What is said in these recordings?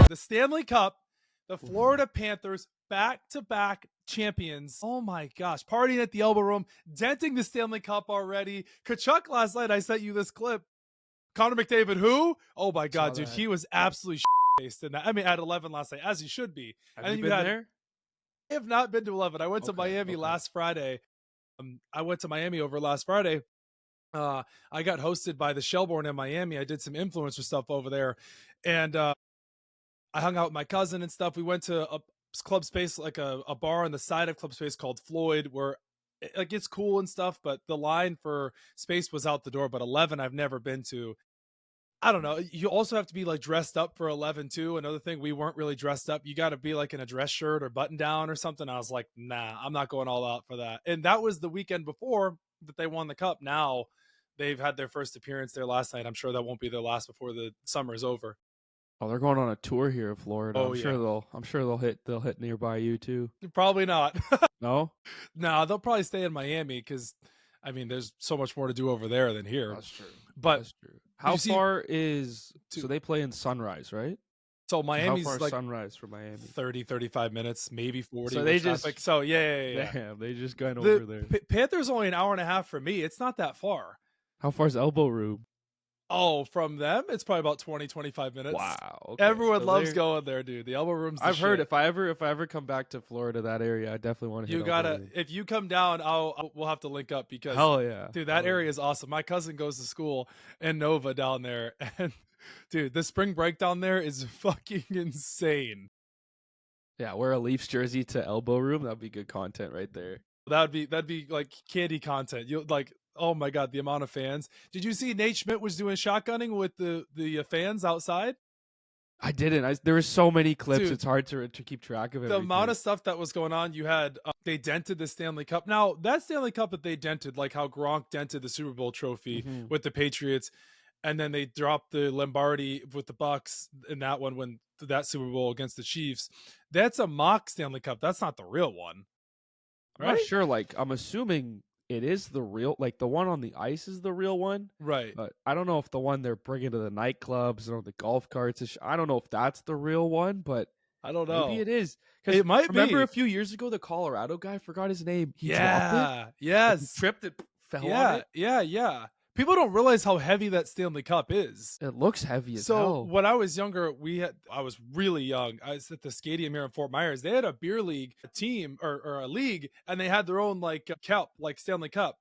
The Stanley Cup, the Florida Panthers, back-to-back champions. Oh my gosh, partying at the Elbow Room, denting the Stanley Cup already. Kachuk last night, I sent you this clip. Connor McDavid, who? Oh my God, dude, he was absolutely faced in that. I mean, at 11 last night, as he should be. Have you been there? I have not been to 11. I went to Miami last Friday. I went to Miami over last Friday. I got hosted by the Shelbourne in Miami. I did some influencer stuff over there, and I hung out with my cousin and stuff. We went to a club space, like a bar on the side of club space called Floyd, where like it's cool and stuff, but the line for space was out the door. But 11 I've never been to. I don't know. You also have to be like dressed up for 11 too. Another thing, we weren't really dressed up. You got to be like in a dress shirt or button down or something. I was like, nah, I'm not going all out for that. And that was the weekend before that they won the cup. Now they've had their first appearance there last night. I'm sure that won't be their last before the summer is over. Oh, they're going on a tour here in Florida. Oh, I'm sure they'll hit nearby you too. Probably not. No? No, they'll probably stay in Miami because I mean there's so much more to do over there than here. That's true. But that's true. How far is so they play in Sunrise, right? So Miami's how far like Sunrise from Miami? 30-35 minutes, maybe 40. So they just traffic. So yeah. Damn, they just got over there. Panthers only an hour and a half for me. It's not that far. How far is Elbow Room? Oh, from them, it's probably about 20-25 minutes. Wow. Okay. Everyone loves going there, dude. The Elbow Room's I've heard if I ever come back to Florida, that area, I definitely want to hit You gotta, if you come down, we'll have to link up because hell yeah. Dude, that area is awesome. My cousin goes to school in Nova down there, and dude, the spring break down there is fucking insane. Yeah, wear a Leafs jersey to Elbow Room. That'd be good content right there. That'd be like candy content. You like, oh my God, the amount of fans. Did you see Nate Schmidt was doing shotgunning with the fans outside? I didn't. There were so many clips. Dude, it's hard to keep track of it. The amount of stuff that was going on. You had they dented the Stanley Cup. Now that Stanley Cup that they dented, like how Gronk dented the Super Bowl trophy with the Patriots, and then they dropped the Lombardi with the Bucks in that one when that Super Bowl against the Chiefs. That's a mock Stanley Cup. That's not the real one. I'm not sure. Like I'm assuming it is the real, like the one on the ice is the real one. Right. But I don't know if the one they're bringing to the nightclubs or the golf carts, I don't know if that's the real one, but I don't know. Maybe it is. It might remember be. A few years ago, the Colorado guy, forgot his name. He dropped it. Yes. He tripped it, fell on it. Yeah. People don't realize how heavy that Stanley Cup is. It looks heavy as hell. So when I was younger, I was really young. I was at the Stadium here in Fort Myers. They had a beer league team or a league, and they had their own like cup, like Stanley Cup.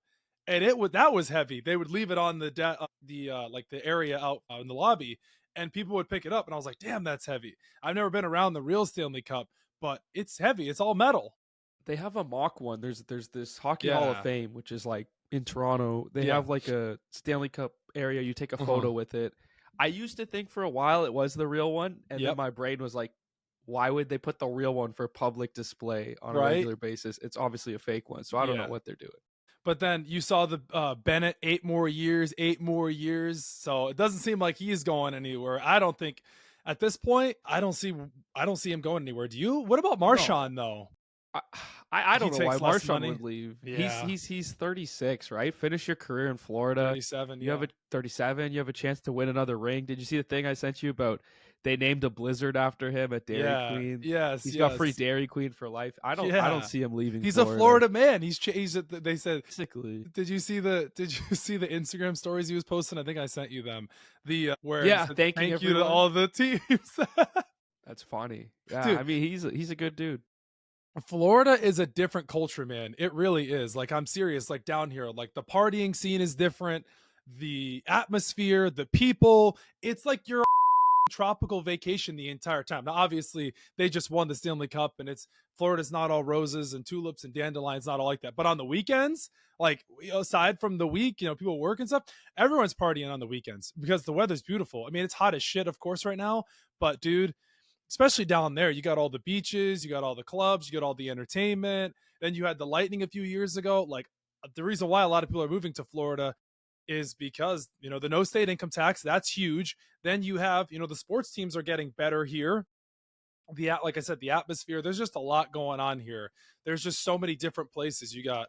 And that was heavy. They would leave it on the area out in the lobby, and people would pick it up. And I was like, damn, that's heavy. I've never been around the real Stanley Cup, but it's heavy. It's all metal. They have a mock one. There's this Hockey Hall of Fame, which is like in Toronto. They have like a Stanley Cup area. You take a photo with it. I used to think for a while it was the real one, and then my brain was like, why would they put the real one for public display on a regular basis? It's obviously a fake one, so I don't know what they're doing. But then you saw the Bennett 8 more years. So it doesn't seem like he's going anywhere. I don't think at this point, I don't see him going anywhere. Do you? What about Marchand though? I don't know why Marchand would leave. Yeah. He's 36, right? Finish your career in Florida. 37. You have a 37. You have a chance to win another ring. Did you see the thing I sent you about? They named a blizzard after him at Dairy Queen. Yes, he's got free Dairy Queen for life. I don't see him leaving. He's Florida. a Florida man. They said basically. Did you see the Instagram stories he was posting? I think I sent you them. Thank you to all the teams. That's funny. Yeah, dude, I mean he's a good dude. Florida is a different culture, man. It really is. Like I'm serious. Like down here, like the partying scene is different. The atmosphere, the people. It's like you're tropical vacation the entire time. Now obviously they just won the Stanley Cup, and Florida's not all roses and tulips and dandelions, not all like that. But on the weekends, like aside from the week, people work and stuff, everyone's partying on the weekends because the weather's beautiful. I mean, it's hot as shit of course right now, but dude, especially down there, you got all the beaches, you got all the clubs, you got all the entertainment. Then you had the Lightning a few years ago. Like the reason why a lot of people are moving to Florida is because, the no state income tax, that's huge. Then you have, the sports teams are getting better here. Like I said, the atmosphere, there's just a lot going on here. There's just so many different places. You got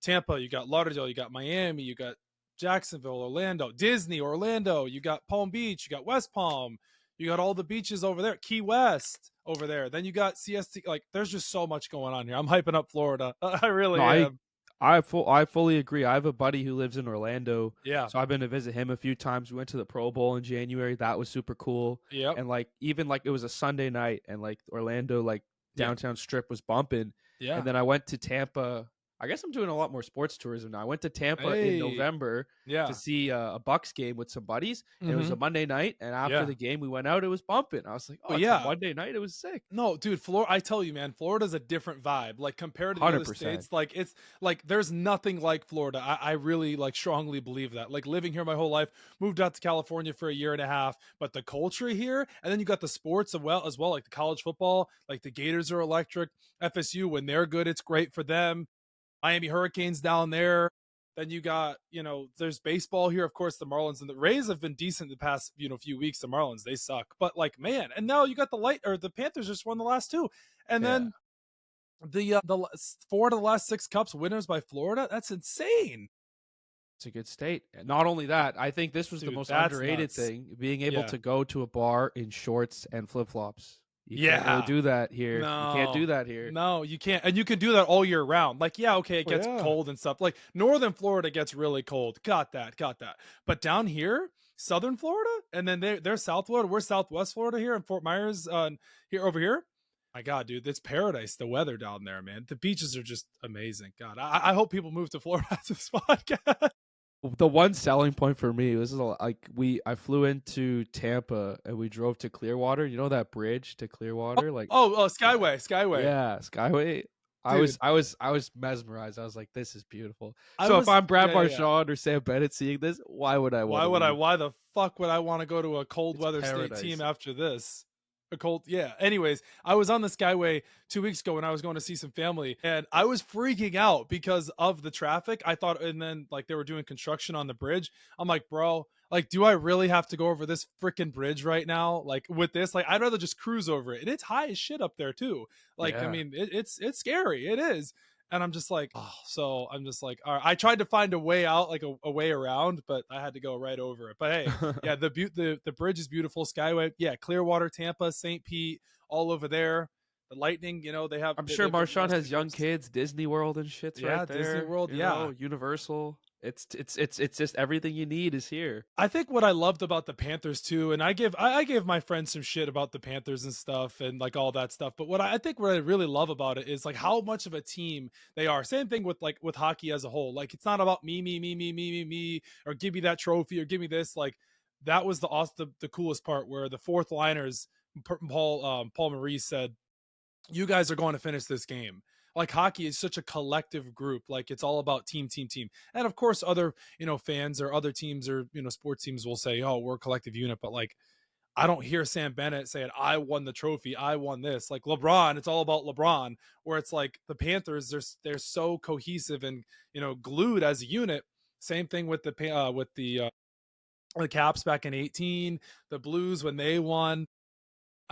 Tampa, you got Lauderdale, you got Miami, you got Jacksonville, Orlando, Disney, Orlando, you got Palm Beach, you got West Palm, You got all the beaches over there, Key West over there. Then you got CST. Like, there's just so much going on here. I'm hyping up Florida. I really No, am. I fully agree. I have a buddy who lives in Orlando. Yeah. So I've been to visit him a few times. We went to the Pro Bowl in January. That was super cool. Yep. And like even like it was a Sunday night and like Orlando like downtown strip was bumping. Yeah. And then I went to Tampa. I guess I'm doing a lot more sports tourism now. I went to Tampa in November to see a Bucks game with some buddies. And it was a Monday night. And after the game we went out, it was bumping. I was like, oh, it's a Monday night. It was sick. No, dude, Florida, I tell you, man, Florida's a different vibe. Like compared to the 100%. other states, like it's like there's nothing like Florida. I really like strongly believe that. Like living here my whole life, moved out to California for a year and a half, but the culture here, and then you got the sports as well, like the college football, like the Gators are electric. FSU, when they're good, it's great for them. Miami Hurricanes down there. Then you got, there's baseball here. Of course, the Marlins and the Rays have been decent the past, few weeks. The Marlins, they suck. But like, man, and now you got the Panthers just won the last two. And then the 4 of the last 6 cups winners by Florida. That's insane. It's a good state. Not only that, I think this was the most underrated thing, being able to go to a bar in shorts and flip-flops. You can't really do that here. No, you can't do that here. No, you can't. And you can do that all year round. Like, it gets cold and stuff. Like, northern Florida gets really cold. Got that. But down here, southern Florida, and then they're South Florida. We're Southwest Florida here in Fort Myers, over here. My God, dude, it's paradise, the weather down there, man. The beaches are just amazing. God, I hope people move to Florida after this podcast. The one selling point for me was I flew into Tampa and we drove to Clearwater. You know that bridge to Clearwater? Skyway. Yeah, Skyway. Dude. I was mesmerized. I was like, this is beautiful. If I'm Brad Marchand or Sam Bennett seeing this, why would I want why the fuck would I want to go to a cold weather state team after this? Anyways, I was on the Skyway 2 weeks ago when I was going to see some family, and I was freaking out because of the traffic. I thought, and then like they were doing construction on the bridge. I'm like, bro, like, do I really have to go over this freaking bridge right now? Like with this, like I'd rather just cruise over it. And it's high as shit up there too. Like, I mean, it's scary. It is. And I'm just like, all right. I tried to find a way out, like a way around, but I had to go right over it. But hey, the bridge is beautiful. Skyway, Clearwater, Tampa, St. Pete, all over there. The Lightning, they have. I'm sure Marchand has young kids. Disney World and shit's right there. Disney World, Universal. It's just everything you need is here. I think what I loved about the Panthers too, and I gave my friends some shit about the Panthers and stuff and like all that stuff. But what I really love about it is like how much of a team they are. Same thing with hockey as a whole. Like it's not about me, or give me that trophy or give me this. Like that was the coolest part where the fourth liners, Paul Maurice said, "You guys are going to finish this game." Like hockey is such a collective group. Like it's all about team. And of course other, fans or other teams or, sports teams will say, oh, we're a collective unit. But like, I don't hear Sam Bennett saying, I won the trophy. I won this. Like LeBron, it's all about LeBron, where it's like the Panthers, they're so cohesive and, glued as a unit. Same thing with the Caps back in 2018, the Blues when they won.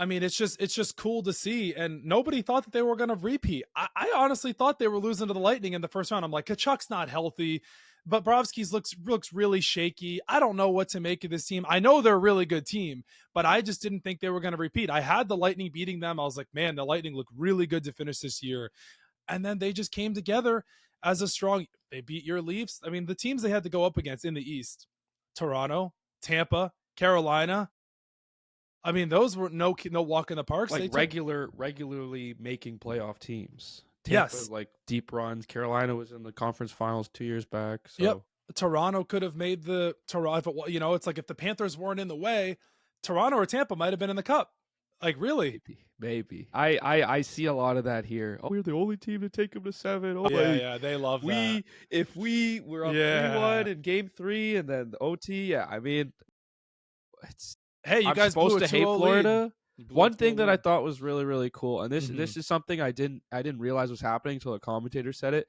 I mean, it's just cool to see, and nobody thought that they were going to repeat. I honestly thought they were losing to the Lightning in the first round. I'm like, Kachuk's not healthy, but Bobrovsky's looks really shaky. I don't know what to make of this team. I know they're a really good team, but I just didn't think they were going to repeat. I had the Lightning beating them. I was like, man, the Lightning look really good to finish this year. And then they just came together as a strong, they beat your Leafs. I mean, the teams they had to go up against in the East, Toronto, Tampa, Carolina, I mean, those were no walk in the park. Like regularly making playoff teams. Tampa, like deep runs. Carolina was in the conference finals 2 years back. So. Yep. Toronto could have made the Toronto. It's like if the Panthers weren't in the way, Toronto or Tampa might have been in the cup. Like really, maybe. I see a lot of that here. Oh, we're the only team to take them to 7. Oh, they love that. If we were up 3-1 in Game 3 and then the OT, I mean, it's. Hey, you guys supposed to hate Florida. One thing that I lead. thought was really, really cool, and this is something I didn't realize was happening until a commentator said it.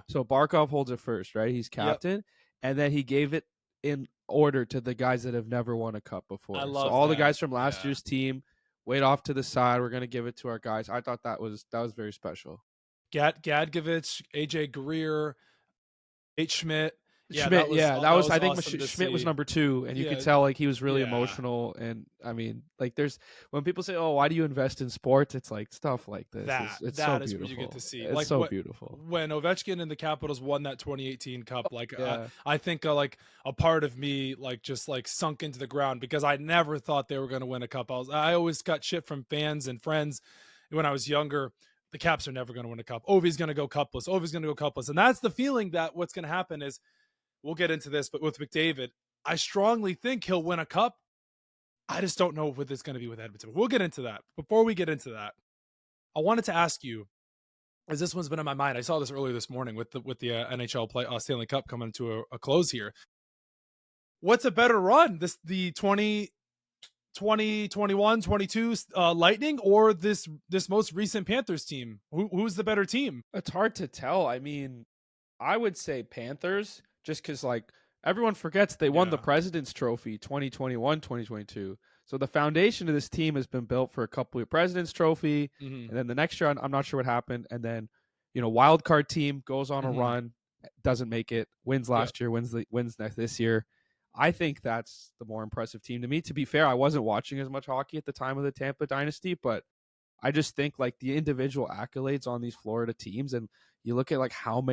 So Barkov holds it first, right? He's captain, and then he gave it in order to the guys that have never won a cup before. I love all the guys from last year's team. Wait off to the side. We're gonna give it to our guys. I thought that was very special. Gadgevich, AJ Greer, H. Schmidt. Yeah, Schmidt, that was I think awesome Schmidt was number 2, and you could tell like he was really emotional. And I mean, like there's when people say, "Oh, why do you invest in sports?" It's like stuff like this. It's so is beautiful. what you get to see. It's like so beautiful. When Ovechkin and the Capitals won that 2018 Cup. Like Yeah. I think like a part of me like just like sunk into the ground because I never thought they were going to win a cup. I always got shit from fans and friends when I was younger. The Caps are never going to win a cup. Ovi's going to go cupless. Ovi's going to go cupless. And that's the feeling that what's going to happen is, we'll get into this, but with McDavid, I strongly think he'll win a cup. I just don't know what it's going to be with Edmonton. We'll get into that. Before we get into that, I wanted to ask you, as this one's been on my mind. I saw this earlier this morning with the NHL Stanley Cup coming to a close here. What's a better run? The 20, 21, 22 Lightning, or this most recent Panthers team? Who's the better team? It's hard to tell. I mean, I would say Panthers, just because like everyone forgets they won the President's Trophy 2021, 2022. So the foundation of this team has been built for a couple of President's Trophy, and then the next year I'm not sure what happened, and then wild card team goes on a run, doesn't make it, wins last year, wins this year. I think that's the more impressive team to me. To be fair, I wasn't watching as much hockey at the time of the Tampa Dynasty, but I just think like the individual accolades on these Florida teams, and you look at like how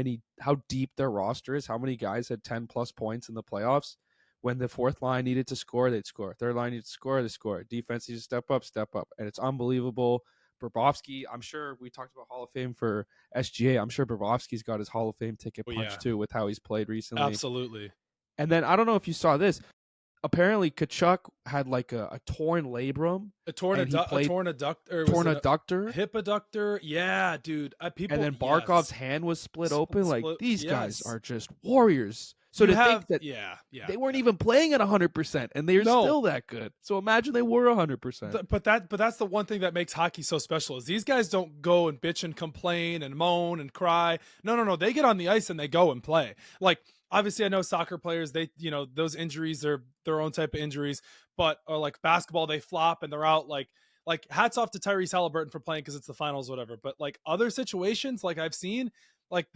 deep their roster is, how many guys had 10 plus points in the playoffs. When the fourth line needed to score, they'd score. Third line needed to score, they score. Defense needs to step up. And it's unbelievable. Bobrovsky, I'm sure we talked about Hall of Fame for SGA. I'm sure Bobrovsky's got his Hall of Fame ticket punched too with how he's played recently. Absolutely. And then I don't know if you saw this. Apparently, Tkachuk had like a torn labrum, a torn adductor, hip adductor. Yeah, dude. People, and then Barkov's hand was split open. Like these guys are just warriors. So think that they weren't even playing at 100%, and they're still that good. So imagine they were 100%. But that's the one thing that makes hockey so special is these guys don't go and bitch and complain and moan and cry. No. They get on the ice and they go and play. Like, obviously, I know soccer players, those injuries are their own type of injuries, or like basketball, they flop and they're out. Like hats off to Tyrese Halliburton for playing because it's the finals, whatever. But like other situations, like I've seen, like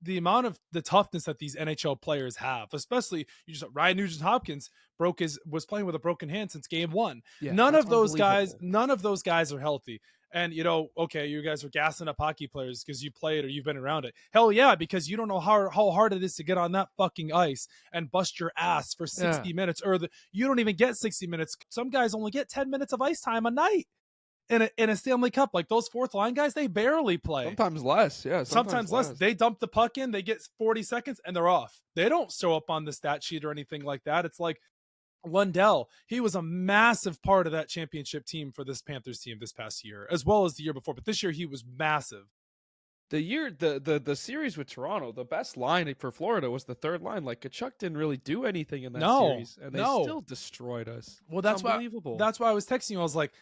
the amount of the toughness that these NHL players have, especially Ryan Nugent-Hopkins was playing with a broken hand since game 1. Yeah, none of those guys are healthy. And, okay, you guys are gassing up hockey players because you played or you've been around it. Hell yeah, because you don't know how hard it is to get on that fucking ice and bust your ass for 60 minutes. You don't even get 60 minutes. Some guys only get 10 minutes of ice time a night in a Stanley Cup. Like those fourth line guys, they barely play. Sometimes less, yeah. Sometimes less. They dump the puck in, they get 40 seconds, and they're off. They don't show up on the stat sheet or anything like that. It's like Lundell, he was a massive part of that championship team for this Panthers team this past year, as well as the year before. But this year he was massive. The series with Toronto, the best line for Florida was the third line. Like Tkachuk didn't really do anything in that series, and they still destroyed us. Well, that's unbelievable. That's why I was texting you. I was like,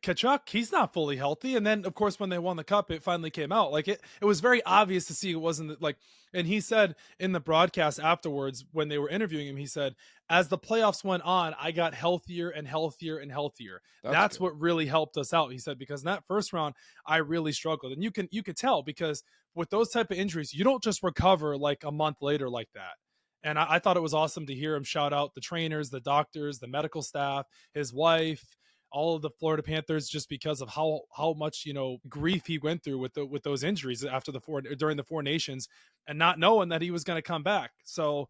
Tkachuk, he's not fully healthy. And then, of course, when they won the cup, it finally came out. Like it was very obvious to see it wasn't like. And he said in the broadcast afterwards, when they were interviewing him, he said, as the playoffs went on, I got healthier and healthier and healthier. That's what really helped us out. He said, because in that first round, I really struggled. And you could tell, because with those type of injuries, you don't just recover like a month later like that. And I thought it was awesome to hear him shout out the trainers, the doctors, the medical staff, his wife, all of the Florida Panthers, just because of how much grief he went through with those injuries during the Four Nations, and not knowing that he was going to come back. So,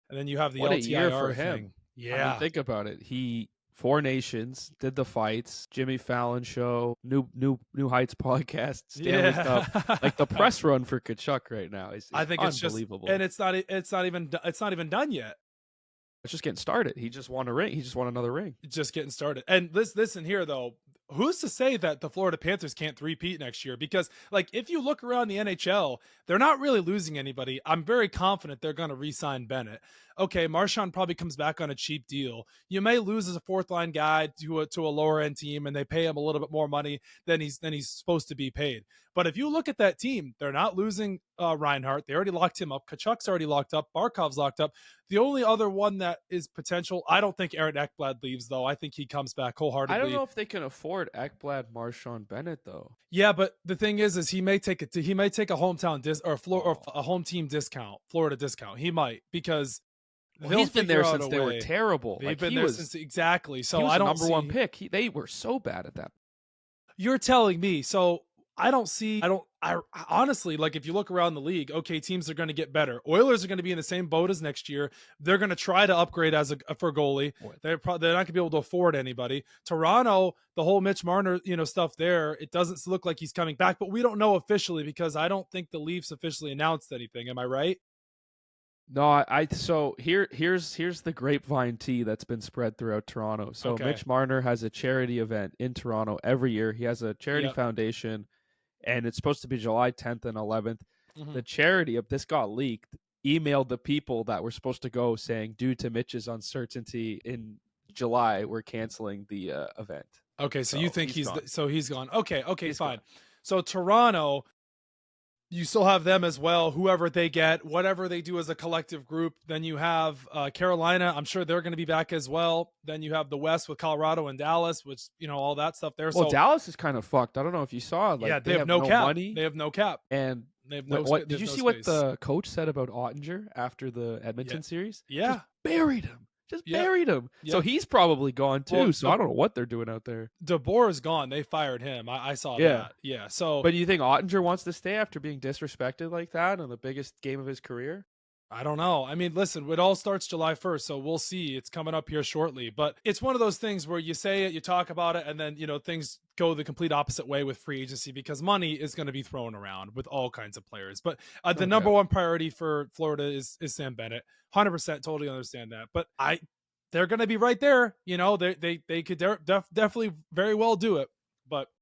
and then you have the what LTIR a year for thing. him. Yeah, I mean, think about it. He Four Nations, did the fights, Jimmy Fallon show, New Heights podcast, Stanley Cup. Like the press run for Tkachuk right now is I think it's unbelievable. And it's not even done yet. It's just getting started. He just won a ring. He just won another ring. Just getting started. And listen here, though. Who's to say that the Florida Panthers can't three-peat next year? Because, like, if you look around the NHL, they're not really losing anybody. I'm very confident they're going to re-sign Bennett. okay, Marshawn probably comes back on a cheap deal. You may lose as a fourth line guy to a lower end team, and they pay him a little bit more money than he's supposed to be paid. But if you look at that team, they're not losing Reinhart. They already locked him up. Kachuk's already locked up. Barkov's locked up. The only other one that is potential, I don't think Aaron Ekblad leaves, though. I think he comes back wholeheartedly. I don't know if they can afford Ekblad, Marshawn Bennett, though. Yeah, but the thing is he may take a hometown or a home team discount, Florida discount. He might, because he's been there since they were terrible. They've been there since, exactly. So I don't number one pick. They were so bad at that. You're telling me. So I honestly, like, if you look around the league, okay, teams are going to get better. Oilers are going to be in the same boat as next year. They're going to try to upgrade for goalie. They're not going to be able to afford anybody. Toronto, the whole Mitch Marner, stuff there, it doesn't look like he's coming back, but we don't know officially, because I don't think the Leafs officially announced anything. Am I right? No, so here's the grapevine tea that's been spread throughout Toronto. So okay. Mitch Marner has a charity event in Toronto every year. He has a charity foundation, and it's supposed to be July 10th and 11th. Mm-hmm. The charity of this got leaked, emailed the people that were supposed to go saying, due to Mitch's uncertainty in July, we're canceling the event. Okay, so you think he's gone. Okay, he's fine. Gone. So Toronto, you still have them as well, whoever they get, whatever they do as a collective group. Then you have Carolina. I'm sure they're going to be back as well. Then you have the West with Colorado and Dallas, which, all that stuff there. Well, so Dallas is kind of fucked. I don't know if you saw. Like, they have no cap. Money. They have no cap. And they have did you see what the coach said about Autinger after the Edmonton series? Yeah. Just buried him. Buried him. Yep. So he's probably gone too. Well, so I don't know what they're doing out there. DeBoer is gone. They fired him. I saw that. Yeah. So, but do you think Autinger wants to stay after being disrespected like that in the biggest game of his career? I don't know. I mean, listen, it all starts July 1st, so we'll see. It's coming up here shortly. But it's one of those things where you say it, you talk about it, and then, things go the complete opposite way with free agency, because money is going to be thrown around with all kinds of players. But the number one priority for Florida is Sam Bennett. 100%, totally understand that. But they're going to be right there. They could definitely very well do it. But